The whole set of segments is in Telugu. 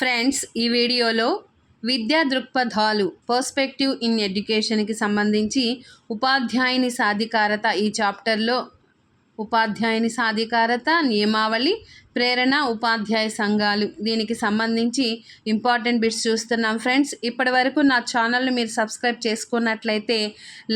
ఫ్రెండ్స్, ఈ వీడియోలో విద్యా దృక్పథాలు పర్స్పెక్టివ్ ఇన్ ఎడ్యుకేషన్కి సంబంధించి ఉపాధ్యాయుని సాధికారత ఈ చాప్టర్లో ఉపాధ్యాయుని సాధికారత, నియమావళి, ప్రేరణ, ఉపాధ్యాయ సంఘాలు దీనికి సంబంధించి ఇంపార్టెంట్ బిట్స్ చూస్తున్నాం. ఫ్రెండ్స్, ఇప్పటి వరకు నా ఛానల్ని మీరు సబ్స్క్రైబ్ చేసుకున్నట్లయితే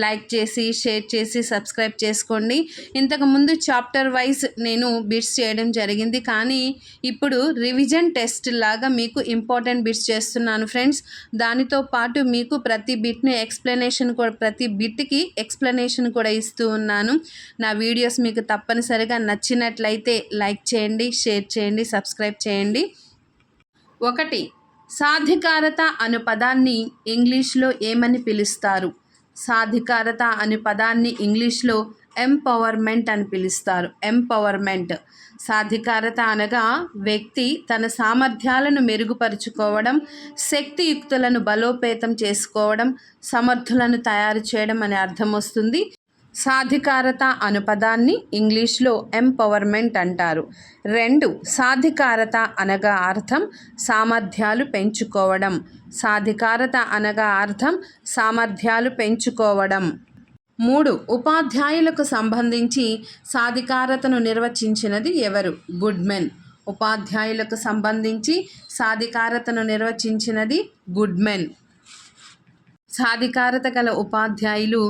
లైక్ చేసి, షేర్ చేసి సబ్స్క్రైబ్ చేసుకోండి. ఇంతకుముందు చాప్టర్ వైజ్ నేను బిట్స్ చేయడం జరిగింది, కానీ ఇప్పుడు రివిజన్ టెస్ట్ లాగా మీకు ఇంపార్టెంట్ బిట్స్ చేస్తున్నాను. ఫ్రెండ్స్, దానితో పాటు మీకు ప్రతి బిట్ని ప్రతి బిట్కి ఎక్స్ప్లెనేషన్ కూడా ఇస్తూ ఉన్నాను. నా వీడియోస్ మీకు తప్పనిసరిగా నచ్చినట్లయితే లైక్ చేయండి, షేర్ చేయండి, సబ్స్క్రైబ్ చేయండి. 1. సాధికారత అను పదాన్ని ఇంగ్లీష్లో ఏమని పిలుస్తారు? సాధికారత అనే పదాన్ని ఇంగ్లీష్లో ఎంపవర్మెంట్ అని పిలుస్తారు. ఎంపవర్మెంట్. సాధికారత అనగా వ్యక్తి తన సామర్థ్యాలను మెరుగుపరుచుకోవడం, శక్తియుక్తులను బలోపేతం చేసుకోవడం, సమర్థులను తయారు చేయడం అనే అర్థం వస్తుంది. సాధికారత అను పదాన్ని ఇంగ్లీష్లో ఎంపవర్మెంట్ అంటారు. 2. సాధికారత అనగా అర్థం సామర్థ్యాలు పెంచుకోవడం. సాధికారత అనగా అర్థం సామర్థ్యాలు పెంచుకోవడం. 3. ఉపాధ్యాయులకు సంబంధించి సాధికారతను నిర్వచించినది ఎవరు? గుడ్మెన్. ఉపాధ్యాయులకు సంబంధించి సాధికారతను నిర్వచించినది గుడ్మెన్. సాధికారత గల ఉపాధ్యాయులు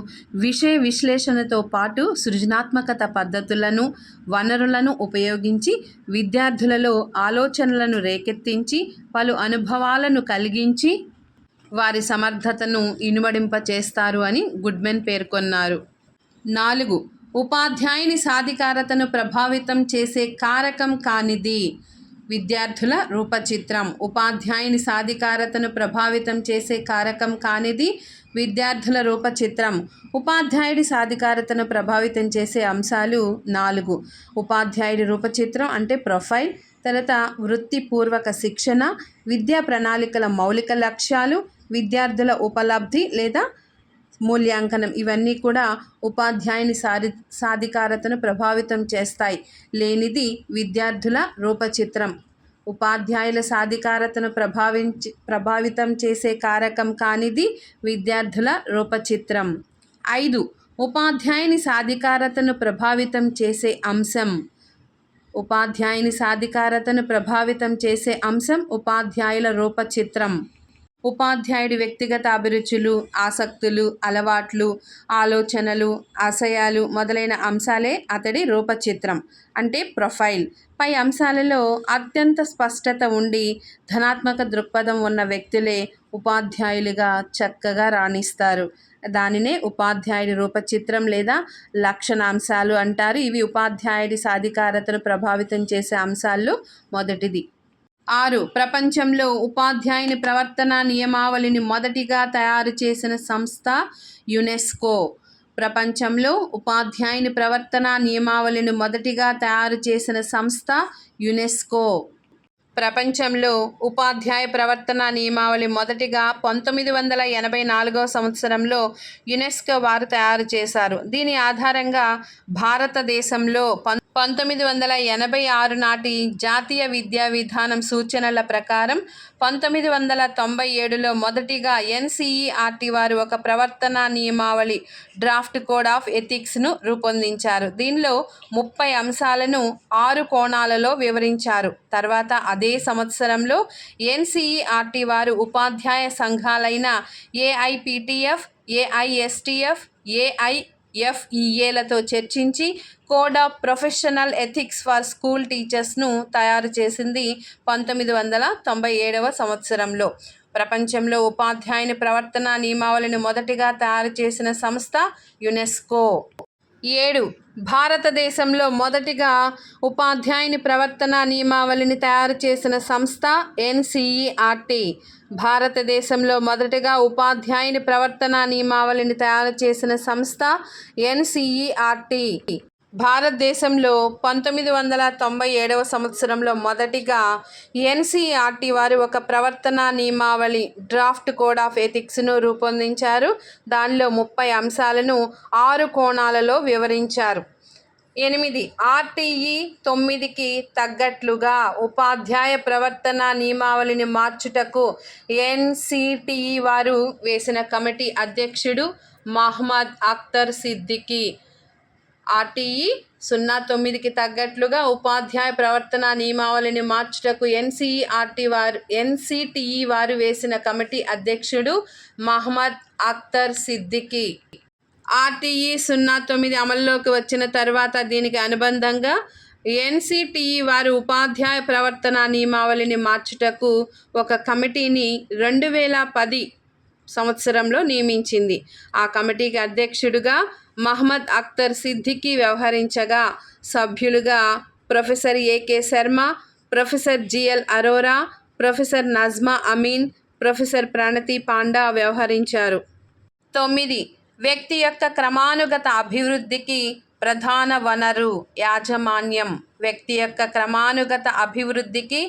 విషయ విశ్లేషణతో పాటు సృజనాత్మకత పద్ధతులను, వనరులను ఉపయోగించి విద్యార్థులలో ఆలోచనలను రేకెత్తించి పలు అనుభవాలను కలిగించి వారి సమర్థతను ఇనుమడింపచేస్తారు అని గుడ్మెన్ పేర్కొన్నారు. 4. ఉపాధ్యాయుని సాధికారతను ప్రభావితం చేసే కారకం కానిది. విద్యార్థుల రూపచిత్రం. ఉపాధ్యాయుని సాధికారతను ప్రభావితం చేసే కారకం కానిది విద్యార్థుల రూపచిత్రం. ఉపాధ్యాయుడి సాధికారతను ప్రభావితం చేసే అంశాలు 4. ఉపాధ్యాయుడి రూపచిత్రం అంటే ప్రొఫైల్, తర్వాత వృత్తిపూర్వక శిక్షణ, విద్యా ప్రణాళికల మౌలిక లక్ష్యాలు, విద్యార్థుల ఉపలబ్ధి లేదా మూల్యాంకనం. ఇవన్నీ కూడా ఉపాధ్యాయుని సాధికారతను ప్రభావితం చేస్తాయి. లేనిది విద్యార్థుల రూపచిత్రం. ఉపాధ్యాయుల సాధికారతను ప్రభావితం చేసే కారకం కానిది విద్యార్థుల రూపచిత్రం. 5. ఉపాధ్యాయుని సాధికారతను ప్రభావితం చేసే అంశం. ఉపాధ్యాయుని సాధికారతను ప్రభావితం చేసే అంశం ఉపాధ్యాయుల రూపచిత్రం. ఉపాధ్యాయుడి వ్యక్తిగత అభిరుచులు, ఆసక్తులు, అలవాట్లు, ఆలోచనలు, ఆశయాలు మొదలైన అంశాలే అతడి రూపచిత్రం అంటే ప్రొఫైల్. పై అంశాలలో అత్యంత స్పష్టత ఉండి ధనాత్మక దృక్పథం ఉన్న వ్యక్తులే ఉపాధ్యాయులుగా చక్కగా రాణిస్తారు. దానినే ఉపాధ్యాయుడి రూపచిత్రం లేదా లక్షణాంశాలు అంటారు. ఇవి ఉపాధ్యాయుడి సాధికారతను ప్రభావితం చేసే అంశాల్లో మొదటిది. 6. ప్రపంచంలో ఉపాధ్యాయుని ప్రవర్తన నియమావళిని మొదటిగా తయారు చేసిన సంస్థ యునెస్కో. ప్రపంచంలో ఉపాధ్యాయుని ప్రవర్తన నియమావళిని మొదటిగా తయారు చేసిన సంస్థ యునెస్కో. ప్రపంచంలో ఉపాధ్యాయ ప్రవర్తన నియమావళి మొదటిగా 1984 సంవత్సరంలో యునెస్కో వారు తయారు చేశారు. దీని ఆధారంగా భారతదేశంలో 1986 నాటి జాతీయ విద్యా విధానం సూచనల ప్రకారం 1997లో మొదటిగా NCERT వారు ఒక ప్రవర్తన నియమావళి డ్రాఫ్ట్ కోడ్ ఆఫ్ ఎథిక్స్ను రూపొందించారు. దీనిలో 30 అంశాలను 6 కోణాలలో వివరించారు. తర్వాత అదే సంవత్సరంలో NCERT వారు ఉపాధ్యాయ సంఘాలైన AIPTF, AISTF, AIFEAలతో చర్చించి code of professional ethics for school టీచర్స్ను తయారు చేసింది 1997 సంవత్సరంలో. ప్రపంచంలో ఉపాధ్యాయుని ప్రవర్తన నియమావళిని మొదటిగా తయారు చేసిన సంస్థ యునెస్కో. 7. భారతదేశంలో మొదటిగా ఉపాధ్యాయుని ప్రవర్తన నియమావళిని తయారు చేసిన సంస్థ NCERT. భారతదేశంలో మొదటగా ఉపాధ్యాయుని ప్రవర్తన నియమావళిని తయారు చేసిన సంస్థ NCERT. భారతదేశంలో 1997 సంవత్సరంలో మొదటిగా NCERT వారు ఒక ప్రవర్తన నియమావళి డ్రాఫ్ట్ కోడ్ ఆఫ్ ఎథిక్స్ను రూపొందించారు. దానిలో 30 అంశాలను 6 కోణాలలో వివరించారు. 8. ఆర్టీఈ 9కి తగ్గట్లుగా ఉపాధ్యాయ ప్రవర్తనా నియమావళిని మార్చుటకు ఎన్సిటిఈ వారు వేసిన కమిటీ అధ్యక్షుడు మహమ్మద్ అఖ్తర్ సిద్దికీ. ఆర్టీఈ 09కి తగ్గట్లుగా ఉపాధ్యాయ ప్రవర్తనా నియమావళిని మార్చుటకు ఎన్సిటిఈ వారు వేసిన కమిటీ అధ్యక్షుడు మహమ్మద్ అఖ్తర్ సిద్దికీ. ఆర్టీఈ 09 అమల్లోకి వచ్చిన తర్వాత దీనికి అనుబంధంగా ఎన్సిటిఈ వారు ఉపాధ్యాయ ప్రవర్తనా నియమావళిని మార్చుటకు ఒక కమిటీని 2010 సంవత్సరంలో నియమించింది. ఆ కమిటీకి అధ్యక్షుడిగా మహమ్మద్ అఖ్తర్ సిద్దికీ వ్యవహరించగా, సభ్యులుగా professor A K Sharma, professor G L Arora, professor Najma Amin, professor Pranati Panda వ్యవహరించారు. 9. వ్యక్తి యొక్క క్రమానుగత అభివృద్ధికి ప్రధాన వనరు యాజమాన్యం. వ్యక్తి యొక్క క్రమానుగత అభివృద్ధికి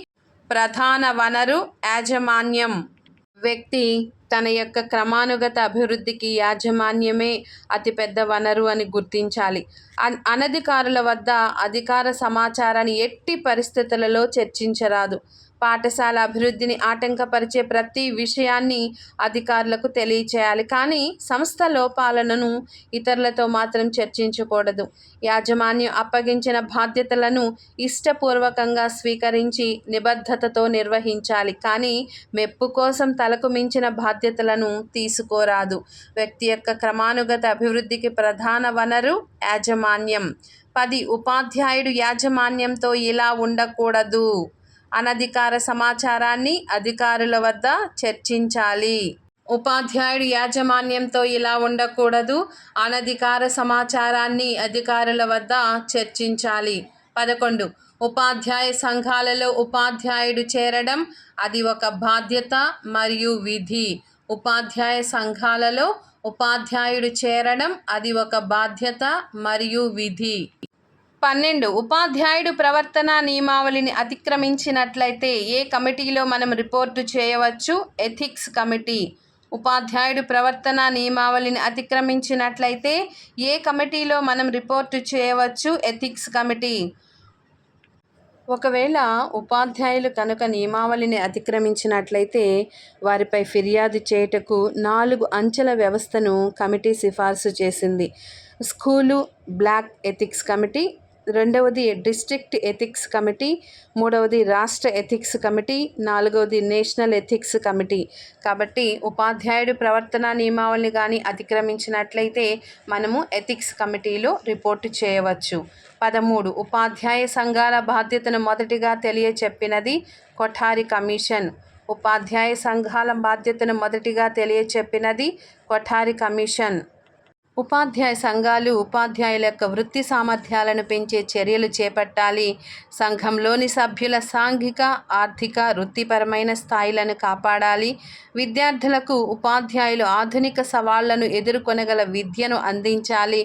ప్రధాన వనరు యాజమాన్యం. వ్యక్తి తన యొక్క క్రమానుగత అభివృద్ధికి యాజమాన్యమే అతిపెద్ద వనరు అని గుర్తించాలి. అనధికారుల వద్ద అధికార సమాచారాన్ని ఎట్టి పరిస్థితులలో చర్చించరాదు. పాఠశాల అభివృద్ధిని ఆటంకపరిచే ప్రతి విషయాన్ని అధికారులకు తెలియచేయాలి. కానీ సంస్థ లోపాలను ఇతరులతో మాత్రం చర్చించకూడదు. యాజమాన్యం అప్పగించిన బాధ్యతలను ఇష్టపూర్వకంగా స్వీకరించి నిబద్ధతతో నిర్వహించాలి. కానీ మెప్పు కోసం తలకు మించిన బాధ్యతలను తీసుకోరాదు. వ్యక్తి యొక్క క్రమానుగత అభివృద్ధికి ప్రధాన వనరు యాజమాన్యం. 10. ఉపాధ్యాయుడు యాజమాన్యంతో ఇలా ఉండకూడదు. అనధికార సమాచారాన్ని అధికారుల వద్ద చర్చించాలి. ఉపాధ్యాయుడు యాజమాన్యంతో ఇలా ఉండకూడదు. అనధికార సమాచారాన్ని అధికారుల వద్ద చర్చించాలి. 11. ఉపాధ్యాయ సంఘాలలో ఉపాధ్యాయుడు చేరడం అది ఒక బాధ్యత మరియు విధి. ఉపాధ్యాయ సంఘాలలో ఉపాధ్యాయుడు చేరడం అది ఒక బాధ్యత మరియు విధి. 12. ఉపాధ్యాయుడు ప్రవర్తనా నియమావళిని అతిక్రమించినట్లయితే ఏ కమిటీలో మనం రిపోర్టు చేయవచ్చు? Ethics committee. ఉపాధ్యాయుడు ప్రవర్తనా నియమావళిని అతిక్రమించినట్లయితే ఏ కమిటీలో మనం రిపోర్టు చేయవచ్చు? Ethics committee. ఒకవేళ ఉపాధ్యాయులు కనుక నియమావళిని అతిక్రమించినట్లయితే వారిపై ఫిర్యాదు చేయుటకు 4 అంచెల వ్యవస్థను కమిటీ సిఫార్సు చేసింది. స్కూలు బ్లాక్ ఎథిక్స్ కమిటీ, 2వది డిస్ట్రిక్ట్ ఎథిక్స్ కమిటీ, 3వది రాష్ట్ర ఎథిక్స్ కమిటీ, 4వది నేషనల్ ఎథిక్స్ కమిటీ. కాబట్టి ఉపాధ్యాయుడు ప్రవర్తనా నియమావళిని కానీ అతిక్రమించినట్లయితే మనము ఎథిక్స్ కమిటీలో రిపోర్టు చేయవచ్చు. 13. ఉపాధ్యాయ సంఘాల బాధ్యతను మొదటిగా తెలియచెప్పినది కొఠారి కమిషన్. ఉపాధ్యాయ సంఘాల బాధ్యతను మొదటిగా తెలియచెప్పినది కొఠారి కమిషన్. ఉపాధ్యాయ సంఘాలు ఉపాధ్యాయుల యొక్క వృత్తి సామర్థ్యాలను పెంచే చర్యలు చేపట్టాలి. సంఘంలోని సభ్యుల సాంఘిక, ఆర్థిక, వృత్తిపరమైన స్థాయిలను కాపాడాలి. విద్యార్థులకు ఉపాధ్యాయులు ఆధునిక సవాళ్లను ఎదుర్కొనగల విద్యను అందించాలి.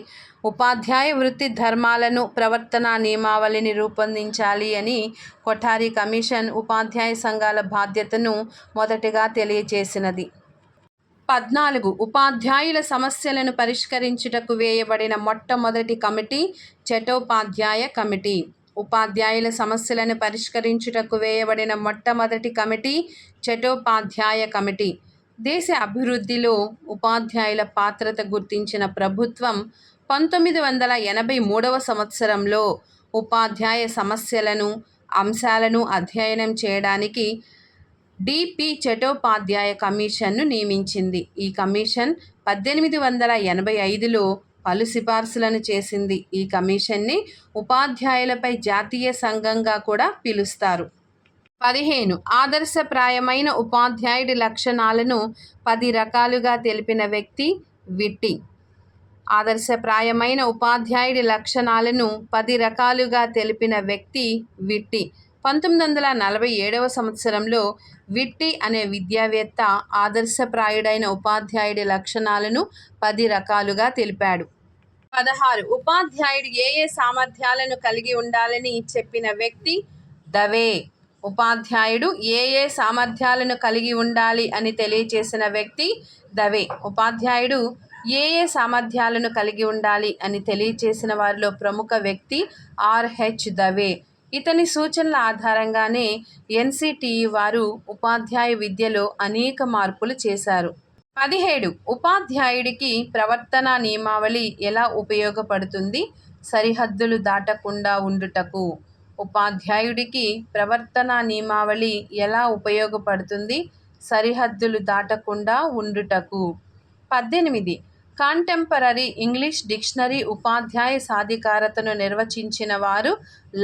ఉపాధ్యాయ వృత్తి ధర్మాలను, ప్రవర్తనా నియమావళిని రూపొందించాలి అని కొఠారి కమిషన్ ఉపాధ్యాయ సంఘాల బాధ్యతను మొదటగా తెలియజేసినది. 14. ఉపాధ్యాయుల సమస్యలను పరిష్కరించుటకు వేయబడిన మొట్టమొదటి కమిటీ చటోపాధ్యాయ కమిటీ. ఉపాధ్యాయుల సమస్యలను పరిష్కరించుటకు వేయబడిన మొట్టమొదటి కమిటీ చటోపాధ్యాయ కమిటీ. దేశ అభివృద్ధిలో ఉపాధ్యాయుల పాత్రత గుర్తించిన ప్రభుత్వం 1983వ సంవత్సరంలో ఉపాధ్యాయ సమస్యలను, అంశాలను అధ్యయనం చేయడానికి డి.పి. చటోపాధ్యాయ కమిషన్ను నియమించింది. ఈ కమిషన్ 1885లో పలు సిఫార్సులను చేసింది. ఈ కమిషన్ని ఉపాధ్యాయులపై జాతీయ సంఘంగా కూడా పిలుస్తారు. 15. ఆదర్శప్రాయమైన ఉపాధ్యాయుడి లక్షణాలను 10 రకాలుగా తెలిపిన వ్యక్తి విట్టి. ఆదర్శప్రాయమైన ఉపాధ్యాయుడి లక్షణాలను 10 రకాలుగా తెలిపిన వ్యక్తి విట్టి. 1947వ సంవత్సరంలో విట్టి అనే విద్యావేత్త ఆదర్శప్రాయుడైన ఉపాధ్యాయుడి లక్షణాలను 10 రకాలుగా తెలిపాడు. 16. ఉపాధ్యాయుడు ఏ ఏ సామర్థ్యాలను కలిగి ఉండాలని చెప్పిన వ్యక్తి దవే. ఉపాధ్యాయుడు ఏ ఏ సామర్థ్యాలను కలిగి ఉండాలి అని తెలియచేసిన వ్యక్తి దవే. ఉపాధ్యాయుడు ఏ ఏ సామర్థ్యాలను కలిగి ఉండాలి అని తెలియచేసిన వారిలో ప్రముఖ వ్యక్తి ఆర్హెచ్ దవే. ఇతని సూచనల ఆధారంగానే ఎన్సిటిఈ వారు ఉపాధ్యాయ విద్యలో అనేక మార్పులు చేశారు. 17. ఉపాధ్యాయుడికి ప్రవర్తనా నియమావళి ఎలా ఉపయోగపడుతుంది? సరిహద్దులు దాటకుండా ఉండుటకు. ఉపాధ్యాయుడికి ప్రవర్తనా నియమావళి ఎలా ఉపయోగపడుతుంది? సరిహద్దులు దాటకుండా ఉండుటకు. 18. కాంటెంపరరీ ఇంగ్లీష్ డిక్షనరీ ఉపాధ్యాయ సాధికారతను నిర్వచించిన వారు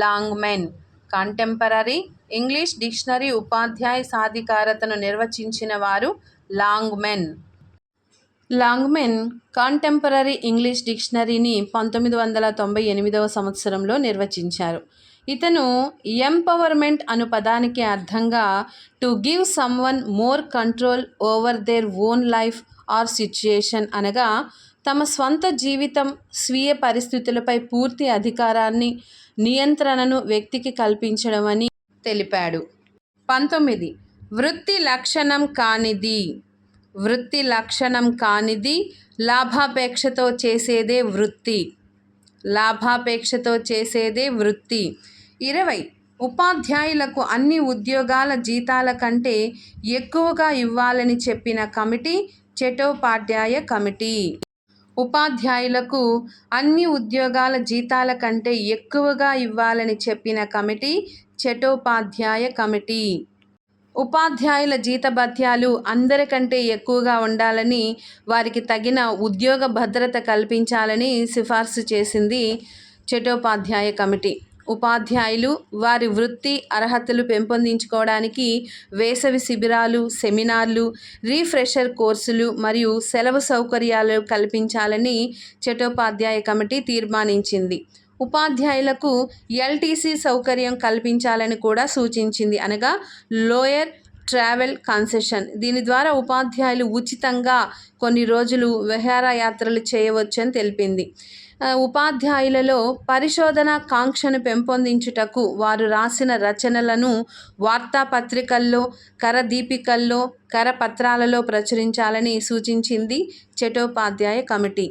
లాంగ్మెన్. కాంటెంపరరీ ఇంగ్లీష్ డిక్షనరీ ఉపాధ్యాయ సాధికారతను నిర్వచించిన వారు లాంగ్మెన్. లాంగ్మెన్ కాంటెంపరరీ ఇంగ్లీష్ డిక్షనరీని 1998వ సంవత్సరంలో నిర్వచించారు. ఇతను ఎంపవర్మెంట్ అను పదానికి అర్థంగా to give someone more control over their own life or situation అనగా తమ స్వంత జీవితం, స్వీయ పరిస్థితులపై పూర్తి అధికారాన్ని, నియంత్రణను వ్యక్తికి కల్పించడం అని తెలిపాడు. 19. వృత్తి లక్షణం కానిది. వృత్తి లక్షణం కానిది లాభాపేక్షతో చేసేదే వృత్తి. లాభాపేక్షతో చేసేదే వృత్తి. 20. ఉపాధ్యాయులకు అన్ని ఉద్యోగాల జీతాల కంటే ఎక్కువగా ఇవ్వాలని చెప్పిన కమిటీ చటోపాధ్యాయ కమిటీ. ఉపాధ్యాయులకు అన్ని ఉద్యోగాల జీతాల కంటే ఎక్కువగా ఇవ్వాలని చెప్పిన కమిటీ చటోపాధ్యాయ కమిటీ. ఉపాధ్యాయుల జీతభత్యాలు అందరికంటే ఎక్కువగా ఉండాలని, వారికి తగిన ఉద్యోగ భద్రత కల్పించాలని సిఫార్సు చేసింది చటోపాధ్యాయ కమిటీ. ఉపాధ్యాయులు వారి వృత్తి అర్హతలు పెంపొందించుకోవడానికి వేసవి శిబిరాలు, సెమినార్లు, రీఫ్రెషర్ కోర్సులు మరియు సెలవు సౌకర్యాలు కల్పించాలని చటోపాధ్యాయ కమిటీ తీర్మానించింది. ఉపాధ్యాయులకు ఎల్టీసీ సౌకర్యం కల్పించాలని కూడా సూచించింది, అనగా లోయర్ ట్రావెల్ కన్సెషన్. దీని ద్వారా ఉపాధ్యాయులు ఉచితంగా కొన్ని రోజులు విహారయాత్రలు చేయవచ్చని తెలిపింది. ఉపాధ్యాయులలో పరిశోధన కాంక్షను పెంపొందించుటకు వారు రాసిన రచనలను వార్తాపత్రికల్లో, కరదీపికల్లో, కరపత్రాలలో ప్రచురించాలని సూచించింది చటోపాధ్యాయ కమిటీ.